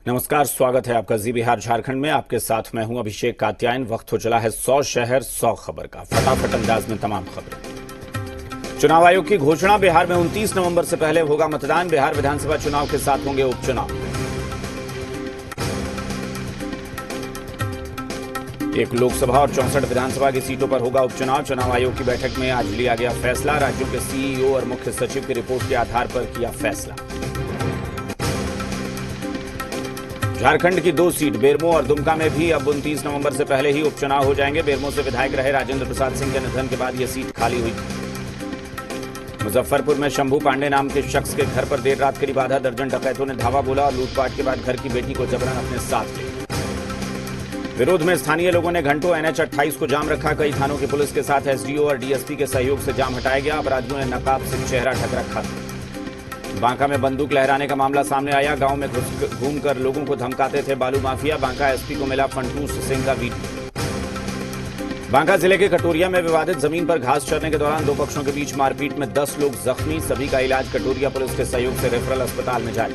नमस्कार, स्वागत है आपका जी बिहार झारखंड में। आपके साथ मैं हूं अभिषेक कात्यायन। वक्त हो चला है 100 शहर 100 खबर का। फटाफट अंदाज में तमाम खबरें। चुनाव आयोग की घोषणा। बिहार में 29 नवंबर से पहले होगा मतदान। बिहार विधानसभा चुनाव के साथ होंगे उपचुनाव। एक लोकसभा और 64 विधानसभा की सीटों पर होगा उपचुनाव। चुनाव आयोग की बैठक में आज लिया गया फैसला। राज्यों के सीईओ और मुख्य सचिव की रिपोर्ट के आधार पर किया फैसला। झारखंड की 2 सीट बेरमो और दुमका में भी अब 29 नवंबर से पहले ही उपचुनाव हो जाएंगे। बेरमो से विधायक रहे राजेंद्र प्रसाद सिंह के निधन के बाद यह सीट खाली हुई थी। मुजफ्फरपुर में शंभू पांडे नाम के शख्स के घर पर देर रात करीब आधा दर्जन डकैतों ने धावा बोला और लूटपाट के बाद घर की बेटी को जबरन अपने साथ ले। विरोध में स्थानीय लोगों ने घंटों NH 28 को जाम रखा। कई थानों की पुलिस के साथ SDO और DSP के सहयोग से जाम हटाया गया। अपराधियों ने नकाब से चेहरा ढक रखा। बांका में बंदूक लहराने का मामला सामने आया। गांव में घूमकर लोगों को धमकाते थे बालू माफिया। बांका SP को मिला फंटूस सिंह का वीडियो। बांका जिले के कटोरिया में विवादित जमीन पर घास चरने के दौरान 2 पक्षों के बीच मारपीट में 10 लोग जख्मी। सभी का इलाज कटोरिया पुलिस के सहयोग से रेफरल अस्पताल में जारी।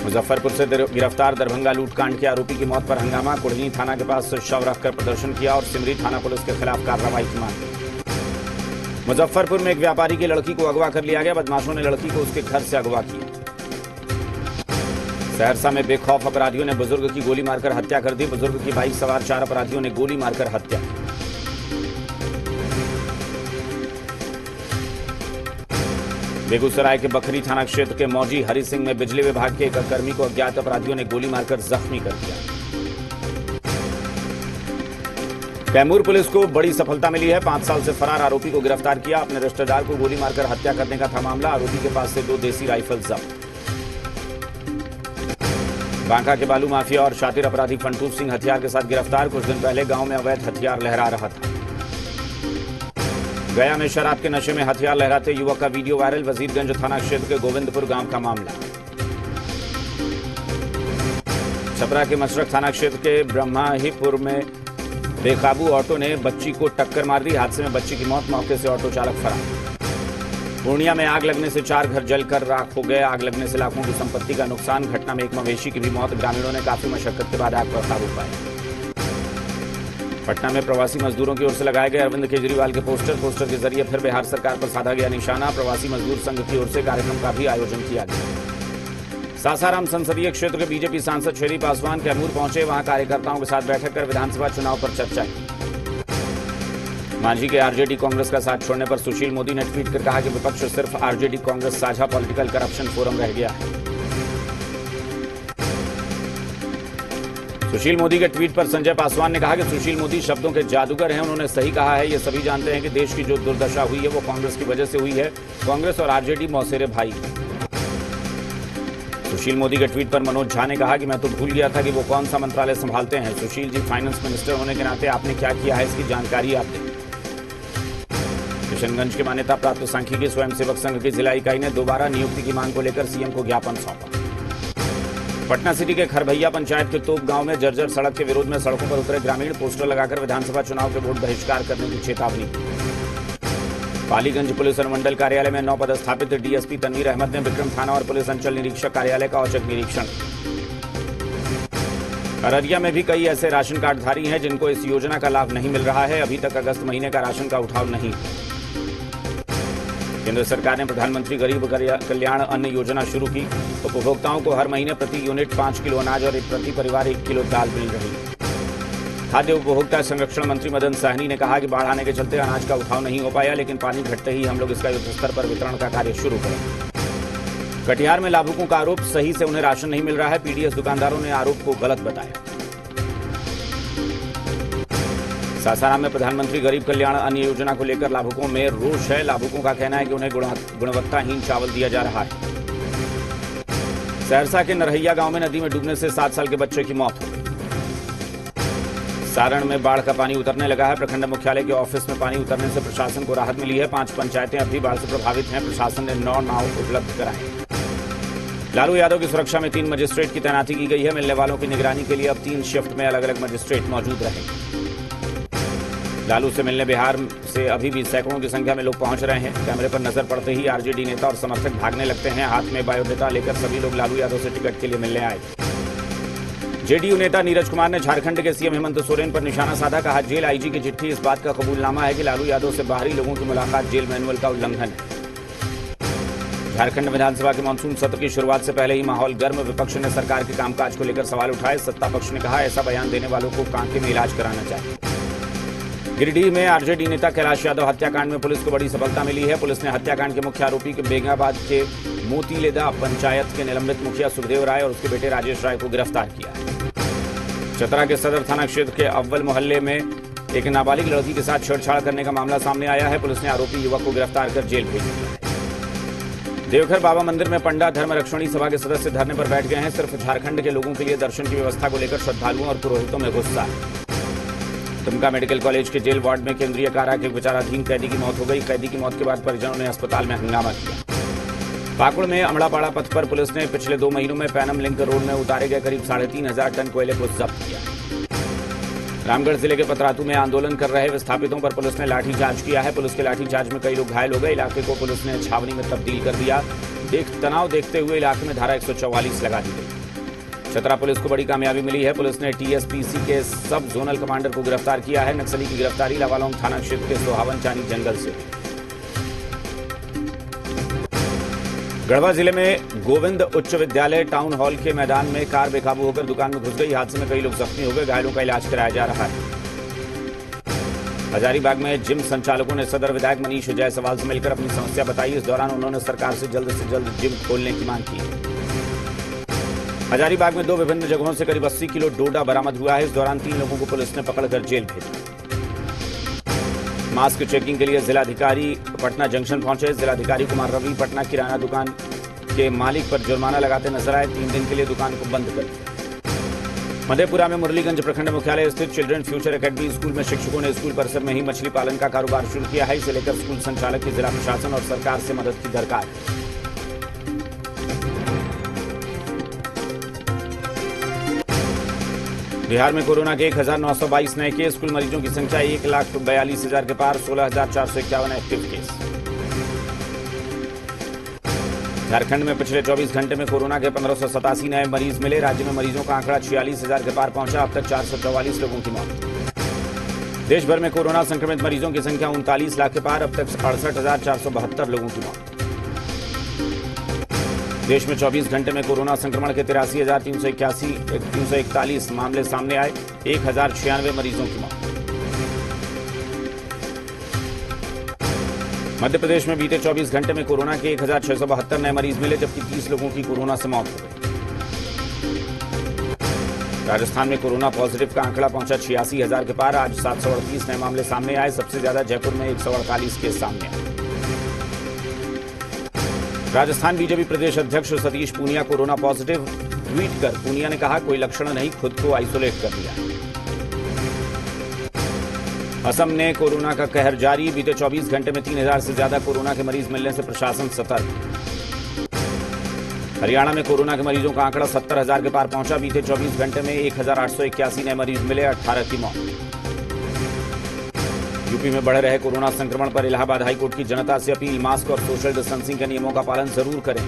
मुजफ्फरपुर से गिरफ्तार दरभंगा लूटकांड के आरोपी की मौत पर हंगामा। कुढ़नी थाना के पास शव रखकर प्रदर्शन किया और सिमरी थाना पुलिस के खिलाफ कार्रवाई की मांग। मुजफ्फरपुर में एक व्यापारी की लड़की को अगवा कर लिया गया। बदमाशों ने लड़की को उसके घर से अगवा किया। सहरसा में बेखौफ अपराधियों ने बुजुर्ग की गोली मारकर हत्या कर दी। बुजुर्ग की बाइक सवार 4 अपराधियों ने गोली मारकर हत्या की। बेगूसराय के बखरी थाना क्षेत्र के मौजी हरि सिंह में बिजली विभाग के एक कर्मी को अज्ञात अपराधियों ने गोली मारकर जख्मी कर दिया। कैमूर पुलिस को बड़ी सफलता मिली है। 5 साल से फरार आरोपी को गिरफ्तार किया। अपने रिश्तेदार को गोली मारकर हत्या करने का था मामला। आरोपी के पास से 2 देसी राइफल जब्त। बांका के बालू माफिया और शातिर अपराधी फंटूस सिंह हथियार के साथ गिरफ्तार। कुछ दिन पहले गांव में अवैध हथियार लहरा रहा था। गया में शराब के नशे में हथियार लहराते युवक का वीडियो वायरल। वजीरगंज थाना क्षेत्र के गोविंदपुर गांव का मामला। छपरा के मशरक थाना क्षेत्र के ब्रह्माहीपुर में बेकाबू ऑटो ने बच्ची को टक्कर मार दी। हादसे में बच्ची की मौत। मौके से ऑटो चालक फरार। पूर्णिया में आग लगने से 4 घर जलकर राख हो गए। आग लगने से लाखों की संपत्ति का नुकसान। घटना में एक मवेशी की भी मौत। ग्रामीणों ने काफी मशक्कत के बाद आग पर काबू पाया। पटना में प्रवासी मजदूरों की ओर से लगाए गए अरविंद केजरीवाल के पोस्टर के जरिए फिर बिहार सरकार पर साधा गया निशाना। प्रवासी मजदूर संघ की ओर से कार्यक्रम का भी आयोजन किया गया। सासाराम संसदीय क्षेत्र के बीजेपी सांसद छेदी पासवान कैमूर पहुंचे। वहां कार्यकर्ताओं के साथ बैठक कर विधानसभा चुनाव पर चर्चा की। मांझी के RJD कांग्रेस का साथ छोड़ने पर सुशील मोदी ने ट्वीट कर कहा कि विपक्ष सिर्फ RJD कांग्रेस साझा पॉलिटिकल करप्शन फोरम रह गया है। सुशील मोदी के ट्वीट पर संजय पासवान ने कहा कि सुशील मोदी शब्दों के जादूगर हैं। उन्होंने सही कहा है। ये सभी जानते हैं कि देश की जो दुर्दशा हुई है वो कांग्रेस की वजह से हुई है। कांग्रेस और RJD मौसेरे भाई। सुशील मोदी के ट्वीट पर मनोज झा ने कहा कि मैं तो भूल गया था कि वो कौन सा मंत्रालय संभालते हैं। सुशील जी, फाइनेंस मिनिस्टर होने के नाते आपने क्या किया है, इसकी जानकारी आप दें। किशनगंज के मान्यता प्राप्त सांख्यिकी स्वयंसेवक संघ की जिला इकाई ने दोबारा नियुक्ति की मांग को लेकर CM को ज्ञापन सौंपा। पटना सिटी के खरभैया पंचायत के तोप गांव में जर्जर सड़क के विरोध में सड़कों पर उतरे ग्रामीण। पोस्टर लगाकर विधानसभा चुनाव के वोट बहिष्कार करने की चेतावनी। पालीगंज पुलिस अनुमंडल कार्यालय में 9 पदस्थापित DSP तनवीर अहमद ने विक्रम थाना और पुलिस अंचल निरीक्षक कार्यालय का औचक निरीक्षण। अररिया में भी कई ऐसे राशन कार्डधारी हैं जिनको इस योजना का लाभ नहीं मिल रहा है। अभी तक अगस्त महीने का राशन का उठाव नहीं। केंद्र सरकार ने प्रधानमंत्री गरीब कल्याण अन्न योजना शुरू की। उपभोक्ताओं को हर महीने प्रति यूनिट 5 किलो अनाज और प्रति परिवार 1 किलो दाल मिल रही है। खाद्य उपभोक्ता संरक्षण मंत्री मदन साहनी ने कहा कि बाढ़ आने के चलते अनाज का उठाव नहीं हो पाया, लेकिन पानी घटते ही हम लोग इसका युद्ध स्तर पर वितरण का कार्य शुरू करें। कटिहार में लाभुकों का आरोप, सही से उन्हें राशन नहीं मिल रहा है। PDS दुकानदारों ने आरोप को गलत बताया। सासाराम में प्रधानमंत्री गरीब कल्याण अन्न योजना को लेकर लाभुकों में रोष है। लाभुकों का कहना है कि उन्हें गुणवत्ताहीन चावल दिया जा रहा है। सहरसा के नरहैया गांव में नदी में डूबने से 7 साल के बच्चे की मौत हो गई। सारण में बाढ़ का पानी उतरने लगा है। प्रखंड मुख्यालय के ऑफिस में पानी उतरने से प्रशासन को राहत मिली है। 5 पंचायतें अब भी बाढ़ से प्रभावित हैं। प्रशासन ने 9 नाव उपलब्ध कराए। लालू यादव की सुरक्षा में 3 मजिस्ट्रेट की तैनाती की गई है। मिलने वालों की निगरानी के लिए अब 3 शिफ्ट में अलग अलग मजिस्ट्रेट मौजूद रहेंगे। लालू से मिलने बिहार से अभी भी सैकड़ों की संख्या में लोग पहुंच रहे हैं। कैमरे पर नजर पड़ते ही RJD नेता और समर्थक भागने लगते हैं। हाथ में बायोडेटा लेकर सभी लोग लालू यादव से टिकट के लिए मिलने आए। जेडीयू नेता नीरज कुमार ने झारखंड के सीएम हेमंत सोरेन पर निशाना साधा। कहा, जेल आईजी की चिट्ठी इस बात का कबूलनामा है कि लालू यादव से बाहरी लोगों की मुलाकात जेल मैनुअल का उल्लंघन है। झारखंड विधानसभा के मानसून सत्र की शुरुआत से पहले ही माहौल गर्म। विपक्ष ने सरकार के कामकाज को लेकर सवाल उठाए। सत्ता पक्ष ने कहा, ऐसा बयान देने वालों को कांके में इलाज कराना चाहिए। गिरिडीह में आरजेडी नेता कैलाश यादव हत्याकांड में पुलिस को बड़ी सफलता मिली है। पुलिस ने हत्याकांड के मुख्य आरोपी के बेगाबाद के मोतीलेदा पंचायत के निलंबित मुखिया सुखदेव राय और उसके बेटे राजेश राय को गिरफ्तार किया। चतरा के सदर थाना क्षेत्र के अव्वल मोहल्ले में एक नाबालिग लड़की के साथ छेड़छाड़ करने का मामला सामने आया है। पुलिस ने आरोपी युवक को गिरफ्तार कर जेल भेज दिया है। देवघर बाबा मंदिर में पंडा धर्मरक्षणी सभा के सदस्य धरने पर बैठ गए हैं। सिर्फ झारखंड के लोगों के लिए दर्शन की व्यवस्था को लेकर श्रद्धालुओं और पुरोहितों में गुस्सा है। दुमका मेडिकल कॉलेज के जेल वार्ड में केंद्रीय कारा के विचाराधीन कैदी की मौत हो गई। कैदी की मौत के बाद परिजनों ने अस्पताल में हंगामा किया। पाकुड़ में अमड़ापाड़ा पथ पर पुलिस ने पिछले 2 महीनों में पैनम लिंक रोड में उतारे गए करीब 3,500 टन कोयले को जब्त किया। रामगढ़ जिले के पतरातू में आंदोलन कर रहे विस्थापितों पर पुलिस ने लाठीचार्ज किया है। पुलिस के लाठीचार्ज में कई लोग घायल हो गए। इलाके को पुलिस ने छावनी में तब्दील कर दिया। तनाव देखते हुए इलाके में धारा 144 लगा दी गई। चतरा पुलिस को बड़ी कामयाबी मिली है। पुलिस ने टीएसपीसी के सब जोनल कमांडर को गिरफ्तार किया है। नक्सली की गिरफ्तारी लावालौंग थाना क्षेत्र के सोहावन चानी जंगल से। गढ़वा जिले में गोविंद उच्च विद्यालय टाउन हॉल के मैदान में कार बेकाबू होकर दुकान में घुस गई। हादसे में कई लोग जख्मी हो गए। घायलों का इलाज कराया जा रहा है। हजारीबाग में जिम संचालकों ने सदर विधायक मनीष जायसवाल से मिलकर अपनी समस्या बताई। इस दौरान उन्होंने सरकार से जल्द जिम खोलने की मांग की। हजारीबाग में 2 विभिन्न जगहों से करीब 80 किलो डोडा बरामद हुआ है। इस दौरान 3 लोगों को पुलिस ने पकड़कर जेल भेजा। मास्क चेकिंग के लिए जिलाधिकारी पटना जंक्शन पहुंचे। जिलाधिकारी कुमार रवि पटना किराना दुकान के मालिक पर जुर्माना लगाते नजर आए। 3 दिन के लिए दुकान को बंद कर दिया। मधेपुरा में मुरलीगंज प्रखंड मुख्यालय स्थित चिल्ड्रन फ्यूचर एकेडमी स्कूल में शिक्षकों ने स्कूल परिसर में ही मछली पालन का कारोबार शुरू किया है। इसे लेकर स्कूल संचालक की जिला प्रशासन और सरकार से मदद की दरकार है। बिहार में कोरोना के 1,922 नए केस। कुल मरीजों की संख्या 1,42,000 के पार। 16,451 एक्टिव केस। झारखंड में पिछले 24 घंटे में कोरोना के 1587 नए मरीज मिले। राज्य में मरीजों का आंकड़ा 46,000 के पार पहुंचा। अब तक 444 लोगों की मौत। देश भर में कोरोना संक्रमित मरीजों की संख्या 39 लाख के पार। अब तक 68,472 लोगों की मौत। देश में 24 घंटे में कोरोना संक्रमण के 83,341 मामले सामने आए। 1,096 मरीजों की मौत। मध्य प्रदेश में बीते 24 घंटे में कोरोना के 1,672 नए मरीज मिले, जबकि 30 लोगों की कोरोना से मौत हो गई। राजस्थान में कोरोना पॉजिटिव का आंकड़ा पहुंचा 86,000 के पार। आज 738 नए मामले सामने आए। सबसे ज्यादा जयपुर में 148 केस सामने आए। राजस्थान बीजेपी प्रदेश अध्यक्ष Satish Poonia corona positive. Tweet कर पूनिया ने कहा, कोई लक्षण नहीं, खुद को आइसोलेट कर लिया। असम ने कोरोना का कहर जारी। बीते 24 घंटे में 3,000 से ज्यादा कोरोना के मरीज मिलने से प्रशासन सतर्क। हरियाणा में कोरोना के मरीजों का आंकड़ा 70,000 के पार पहुंचा। बीते 24 घंटे में 1,881 नए मरीज मिले, 18 की मौत। यूपी में बढ़ रहे कोरोना संक्रमण पर इलाहाबाद हाईकोर्ट की जनता से अपील, मास्क और सोशल डिस्टेंसिंग के नियमों का पालन जरूर करें।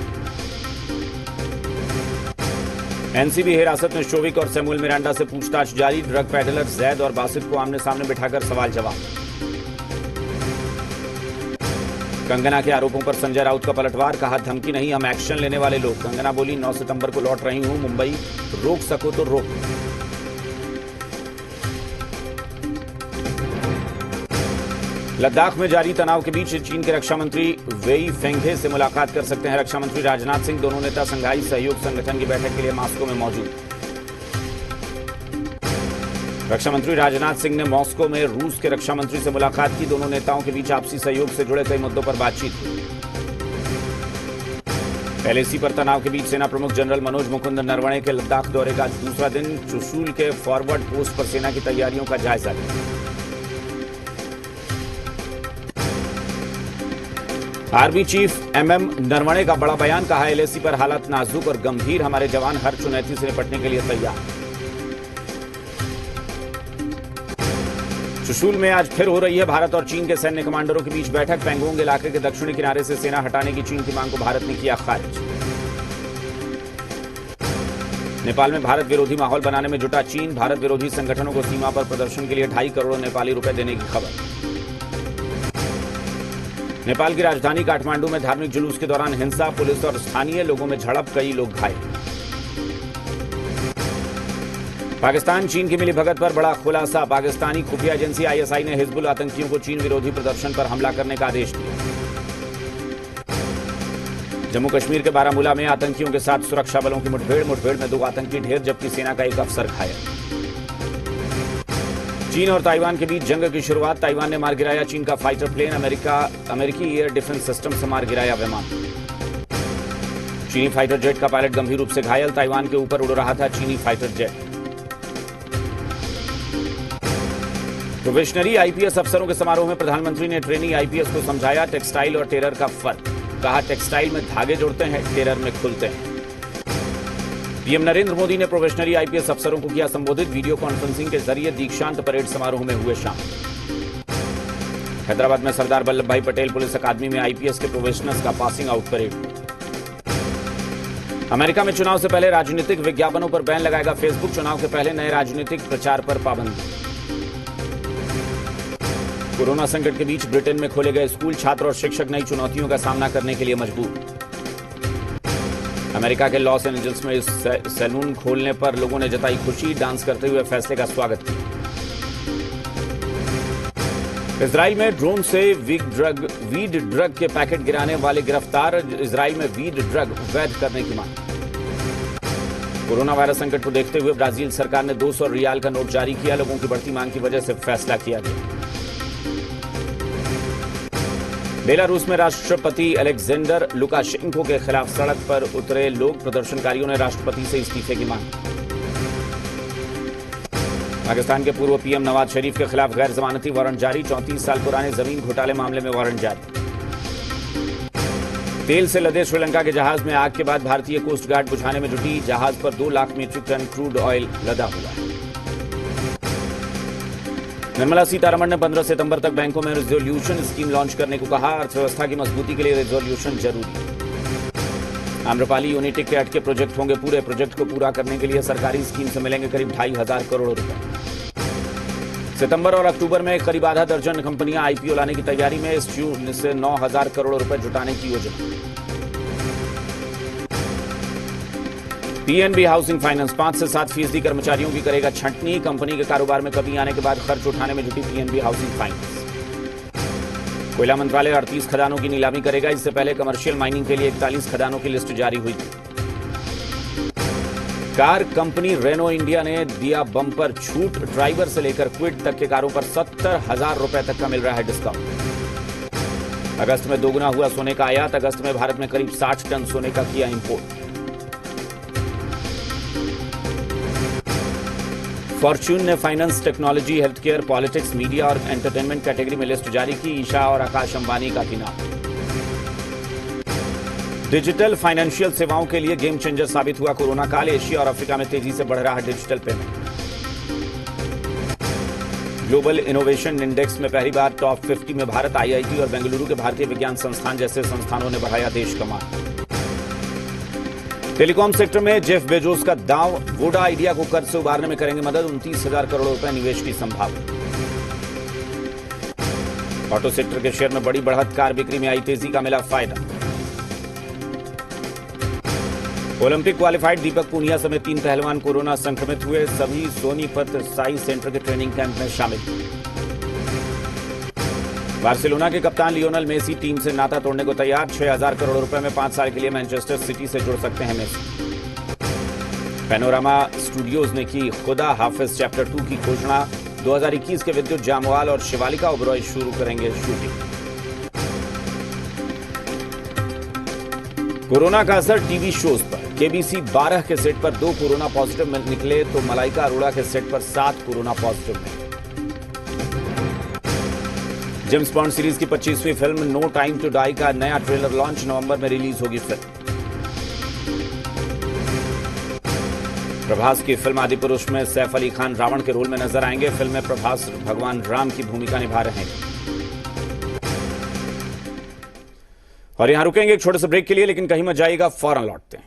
एनसीबी हिरासत में शोविक और सैमुअल मिरांडा से पूछताछ जारी। ड्रग पैडलर जैद और बासित को आमने सामने बिठाकर सवाल जवाब। कंगना के आरोपों पर संजय राउत का पलटवार। कहा, धमकी नहीं, हम एक्शन लेने वाले लोग। कंगना बोली, 9 सितंबर को लौट रही हूं मुंबई, रोक सको तो रोक। लद्दाख में जारी तनाव के बीच चीन के रक्षा मंत्री वेई फेंघे से मुलाकात कर सकते हैं रक्षा मंत्री राजनाथ सिंह। दोनों नेता शंघाई सहयोग संगठन की बैठक के लिए मॉस्को में मौजूद। रक्षा मंत्री राजनाथ सिंह ने मॉस्को में रूस के रक्षा मंत्री से मुलाकात की। दोनों नेताओं के बीच आपसी सहयोग से जुड़े कई मुद्दों पर बातचीत हुई। एलएसी पर तनाव के बीच सेना प्रमुख जनरल मनोज मुकुंद नरवणे के लद्दाख दौरे का दूसरा दिन। चुशूल के फॉरवर्ड पोस्ट पर सेना की तैयारियों का जायजा लिया। आर्मी चीफ एमएम नरवणे का बड़ा बयान। कहा, एलएसी पर हालात नाजुक और गंभीर, हमारे जवान हर चुनौती से निपटने के लिए तैयार। चुशूल में आज फिर हो रही है भारत और चीन के सैन्य कमांडरों के बीच बैठक। पैंगोंग इलाके के दक्षिणी किनारे से सेना हटाने की चीन की मांग को भारत ने किया खारिज। नेपाल में भारत विरोधी माहौल बनाने में जुटा चीन, भारत विरोधी संगठनों को सीमा पर प्रदर्शन के लिए 2.5 करोड़ नेपाली रुपए देने की खबर। नेपाल की राजधानी काठमांडू में धार्मिक जुलूस के दौरान हिंसा, पुलिस और स्थानीय लोगों में झड़प, कई लोग घायल। पाकिस्तान चीन की मिलीभगत पर बड़ा खुलासा, पाकिस्तानी खुफिया एजेंसी आईएसआई ने हिजबुल आतंकियों को चीन विरोधी प्रदर्शन पर हमला करने का आदेश दिया। जम्मू कश्मीर के बारामूला में आतंकियों के साथ सुरक्षा बलों की मुठभेड़ में 2 आतंकी ढेर, जबकि सेना का एक अफसर घायल। चीन और ताइवान के बीच जंग की शुरुआत, ताइवान ने मार गिराया चीन का फाइटर प्लेन, अमेरिकी एयर डिफेंस सिस्टम से मार गिराया विमान। चीनी फाइटर जेट का पायलट गंभीर रूप से घायल, ताइवान के ऊपर उड़ रहा था चीनी फाइटर जेट। प्रोबेशनरी आईपीएस अफसरों के समारोह में प्रधानमंत्री ने ट्रेनी आईपीएस को समझाया टेक्सटाइल और टेलर का फर्क, कहा टेक्सटाइल में धागे जुड़ते हैं, टेलर में खुलते हैं। पीएम नरेंद्र मोदी ने प्रोबेशनरी आईपीएस अफसरों को किया संबोधित, वीडियो कॉन्फ्रेंसिंग के जरिए दीक्षांत परेड समारोह में हुए शामिल। हैदराबाद में सरदार वल्लभ भाई पटेल पुलिस अकादमी में आईपीएस के प्रोबेशनर्स का पासिंग आउट परेड। अमेरिका में चुनाव से पहले राजनीतिक विज्ञापनों पर बैन लगाएगा फेसबुक, चुनाव के पहले नए राजनीतिक प्रचार पर पाबंदी। कोरोना संकट के बीच ब्रिटेन में खोले गए स्कूल, छात्र और शिक्षक नई चुनौतियों का सामना करने के लिए मजबूर। अमेरिका के लॉस एंजल्स में सैलून खोलने पर लोगों ने जताई खुशी, डांस करते हुए फैसले का स्वागत किया। इजराइल में ड्रोन से वीड ड्रग के पैकेट गिराने वाले गिरफ्तार, इजराइल में वीड ड्रग वैध करने की मांग। कोरोना वायरस संकट को देखते हुए ब्राजील सरकार ने 200 रियाल का नोट जारी किया, लोगों की बढ़ती मांग की वजह से फैसला किया गया। बेलारूस में राष्ट्रपति अलेक्जेंडर लुकाशेंको के खिलाफ सड़क पर उतरे लोग, प्रदर्शनकारियों ने राष्ट्रपति से इस्तीफे की मांग। पाकिस्तान के पूर्व पीएम नवाज शरीफ के खिलाफ गैर जमानती वारंट जारी, 34 साल पुराने जमीन घोटाले मामले में वारंट जारी। तेल से लदे श्रीलंका के जहाज में आग के बाद भारतीय कोस्ट गार्ड बुझाने में जुटी, जहाज पर 2 lakh metric ton crude oil लदा हुआ है। निर्मला सीतारमण ने 15 सितंबर तक बैंकों में रिजोल्यूशन स्कीम लॉन्च करने को कहा, अर्थव्यवस्था की मजबूती के लिए रिजोल्यूशन जरूरी। आम्रपाली यूनिटेक के अटके प्रोजेक्ट होंगे पूरे, प्रोजेक्ट को पूरा करने के लिए सरकारी स्कीम से मिलेंगे करीब 2,500 करोड़ रुपए। सितंबर और अक्टूबर में करीब आधा दर्जन कंपनियां आईपीओ लाने की तैयारी में, इस जून से 9,000 करोड़ रुपए जुटाने की योजना। पीएनबी हाउसिंग फाइनेंस 5 से 7% कर्मचारियों की करेगा छंटनी, कंपनी के कारोबार में कमी आने के बाद खर्च उठाने में जुटी पीएनबी हाउसिंग फाइनेंस। कोयला मंत्रालय 38 खदानों की नीलामी करेगा, इससे पहले कमर्शियल माइनिंग के लिए 41 खदानों की लिस्ट जारी हुई थी। कार कंपनी रेनो इंडिया ने दिया बम्पर छूट, ड्राइवर से लेकर क्विड तक के कारों पर 70,000 रुपए तक का मिल रहा है डिस्काउंट। अगस्त में दोगुना हुआ सोने का आयात, अगस्त में भारत में करीब 60 टन सोने का किया इंपोर्ट। फॉर्च्यून ने finance, technology, health care, politics, media और एंटरटेनमेंट कैटेगरी में लिस्ट जारी की, ईशा और आकाश अंबानी का भी नाम। डिजिटल फाइनेंशियल सेवाओं के लिए गेम चेंजर साबित हुआ कोरोना काल, एशिया और अफ्रीका में तेजी से बढ़ रहा है digital payment. Global innovation index में पहली बार टॉप 50 में भारत, आईआईटी और बेंगलुरु के भारतीय विज्ञान संस्थान जैसे संस्थानों ने बढ़ाया देश का मान। टेलीकॉम सेक्टर में जेफ बेजोस का दांव, वोडा आइडिया को कर्ज से उबारने में करेंगे मदद, 29,000 करोड़ रुपए निवेश की संभावना। ऑटो सेक्टर के शेयर में बड़ी बढ़त, कार बिक्री में आई तेजी का मिला फायदा। ओलंपिक क्वालिफाइड दीपक पूनिया समेत 3 पहलवान कोरोना संक्रमित हुए, सभी सोनीपत साई सेंटर के ट्रेनिंग कैंप में शामिल। बार्सिलोना के कप्तान लियोनेल मेसी टीम से नाता तोड़ने को तैयार, 6,000 करोड़ रुपए में 5 साल के लिए मैनचेस्टर सिटी से जुड़ सकते हैं मेसी। पैनोरामा स्टूडियोज ने की खुदा हाफिज चैप्टर 2 की घोषणा, 2021 के विद्युत जामवाल और शिवालिका ओबरॉय शुरू करेंगे शूटिंग। कोरोना का असर टीवी शोज पर, केबीसी 12 के सेट पर 2 कोरोना पॉजिटिव निकले तो मलाइका अरोड़ा के सेट पर 7 कोरोना पॉजिटिव मिले। जेम्स बॉन्ड सीरीज की 25वीं film no time to die का नया ट्रेलर लॉन्च, नवंबर में रिलीज होगी फिल्म। प्रभास की फिल्म आदिपुरुष में सैफ अली खान रावण के रोल में नजर आएंगे, फिल्म में प्रभास भगवान राम की भूमिका निभा रहे हैं। और यहां रुकेंगे एक छोटे से ब्रेक के लिए, लेकिन कहीं मत जाइएगा, फौरन लौटते हैं।